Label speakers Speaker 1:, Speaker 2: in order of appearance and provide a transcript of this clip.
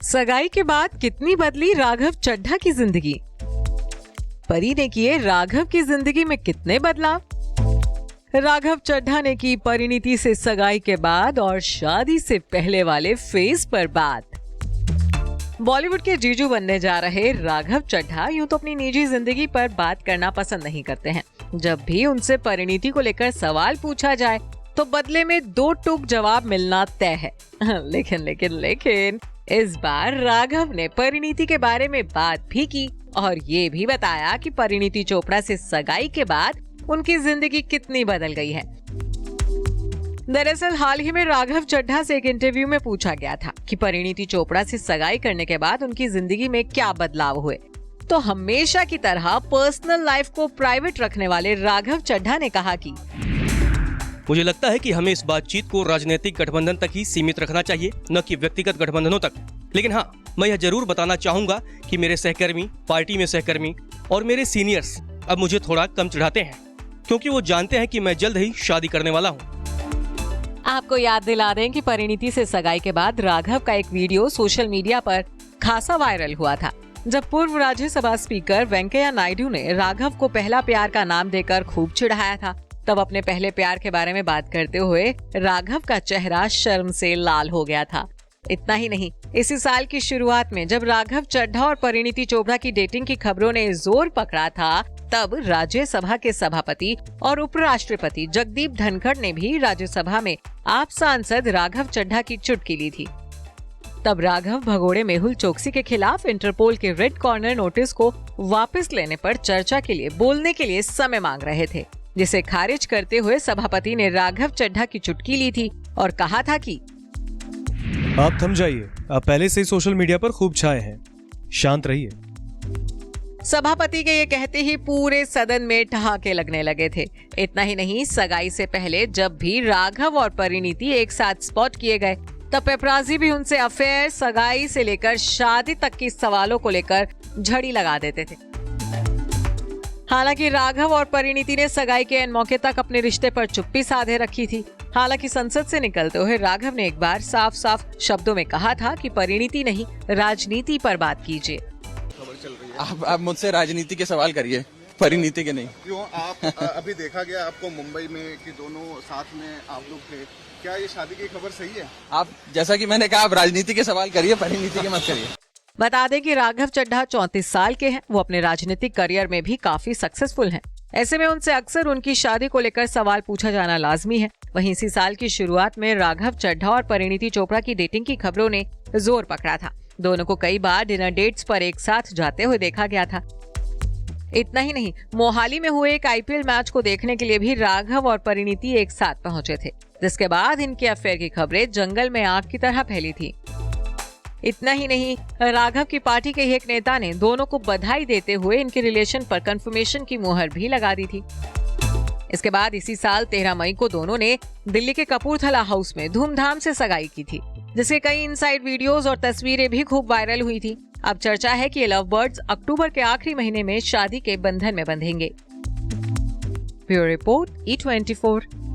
Speaker 1: सगाई के बाद कितनी बदली राघव चड्ढा की जिंदगी। परी ने किए राघव की जिंदगी में कितने बदलाव। राघव चड्ढा ने की परिणीति से सगाई के बाद और शादी से पहले वाले फेज पर बात। बॉलीवुड के जीजू बनने जा रहे राघव चड्ढा यूं तो अपनी निजी जिंदगी पर बात करना पसंद नहीं करते हैं। जब भी उनसे परिणीति को लेकर सवाल पूछा जाए तो बदले में दो टूक जवाब मिलना तय है। लेकिन इस बार राघव ने परिणीति के बारे में बात भी की और ये भी बताया कि परिणीति चोपड़ा से सगाई के बाद उनकी जिंदगी कितनी बदल गई है। दरअसल हाल ही में राघव चड्ढा से एक इंटरव्यू में पूछा गया था कि परिणीति चोपड़ा से सगाई करने के बाद उनकी जिंदगी में क्या बदलाव हुए। तो हमेशा की तरह पर्सनल लाइफ को प्राइवेट रखने वाले राघव चड्ढा ने कहा कि
Speaker 2: मुझे लगता है कि हमें इस बातचीत को राजनीतिक गठबंधन तक ही सीमित रखना चाहिए, न कि व्यक्तिगत गठबंधनों तक। लेकिन हाँ, मैं यह जरूर बताना चाहूंगा कि मेरे सहकर्मी, पार्टी में सहकर्मी और मेरे सीनियर्स अब मुझे थोड़ा कम चिढ़ाते हैं, क्योंकि वो जानते हैं कि मैं जल्द ही शादी करने वाला हूँ।
Speaker 1: आपको याद दिला दें कि परिणीति से सगाई के बाद राघव का एक वीडियो सोशल मीडिया पर खासा वायरल हुआ था, जब पूर्व राज्यसभा स्पीकर वेंकैया नायडू ने राघव को पहला प्यार का नाम देकर खूब चिढ़ाया था। तब अपने पहले प्यार के बारे में बात करते हुए राघव का चेहरा शर्म से लाल हो गया था। इतना ही नहीं, इसी साल की शुरुआत में जब राघव चड्ढा और परिणीति चोपड़ा की डेटिंग की खबरों ने जोर पकड़ा था, तब राज्यसभा के सभापति और उपराष्ट्रपति जगदीप धनखड़ ने भी राज्यसभा में आप सांसद राघव चड्ढा की चुटकी ली थी। तब राघव भगोड़े मेहुल चोकसी के खिलाफ इंटरपोल के रेड कॉर्नर नोटिस को वापस लेने पर चर्चा के लिए बोलने के लिए समय मांग रहे थे, जिसे खारिज करते हुए सभापति ने राघव चड्ढा की चुटकी ली थी और कहा था कि
Speaker 3: आप थम जाइए, आप पहले से ही सोशल मीडिया पर खूब छाए हैं, शांत रहिए।
Speaker 1: सभापति के ये कहते ही पूरे सदन में ठहाके लगने लगे थे। इतना ही नहीं, सगाई से पहले जब भी राघव और परिणीति एक साथ स्पॉट किए गए, तब पेपराजी भी उनसे अफेयर, सगाई से लेकर शादी तक के सवालों को लेकर झड़ी लगा देते थे। हालांकि राघव और परिणीति ने सगाई के इन मौके तक अपने रिश्ते पर चुप्पी साधे रखी थी। हालांकि संसद से निकलते हुए राघव ने एक बार साफ साफ शब्दों में कहा था कि परिणीति नहीं, राजनीति पर बात कीजिए।
Speaker 4: आप मुझसे राजनीति के सवाल करिए, परिणीति के नहीं।
Speaker 5: क्यों? आप अभी देखा गया आपको मुंबई में कि दोनों साथ में आप लोग थे, क्या ये शादी की खबर सही है?
Speaker 4: आप जैसा कि मैंने कहा, आप राजनीति के सवाल करिए, परिणीति के मत करिए।
Speaker 1: बता दें कि राघव चड्ढा 34 साल के हैं। वो अपने राजनीतिक करियर में भी काफी सक्सेसफुल हैं। ऐसे में उनसे अक्सर उनकी शादी को लेकर सवाल पूछा जाना लाजमी है। वहीं इसी साल की शुरुआत में राघव चड्ढा और परिणीति चोपड़ा की डेटिंग की खबरों ने जोर पकड़ा था। दोनों को कई बार डिनर डेट्स पर एक साथ जाते हुए देखा गया था। इतना ही नहीं, मोहाली में हुए एक आईपीएल मैच को देखने के लिए भी राघव और परिणीति एक साथ पहुंचे थे, जिसके बाद इनके अफेयर की खबरें जंगल में आग की तरह फैली थी। इतना ही नहीं, राघव की पार्टी के ही एक नेता ने दोनों को बधाई देते हुए इनके रिलेशन पर कंफर्मेशन की मुहर भी लगा दी थी। इसके बाद इसी साल 13 मई को दोनों ने दिल्ली के कपूरथला हाउस में धूमधाम से सगाई की थी, जिसके कई इनसाइड वीडियोस और तस्वीरें भी खूब वायरल हुई थी। अब चर्चा है कि ये लव बर्ड्स अक्टूबर के आखिरी महीने में शादी के बंधन में बंधेंगे। Bureau report E24।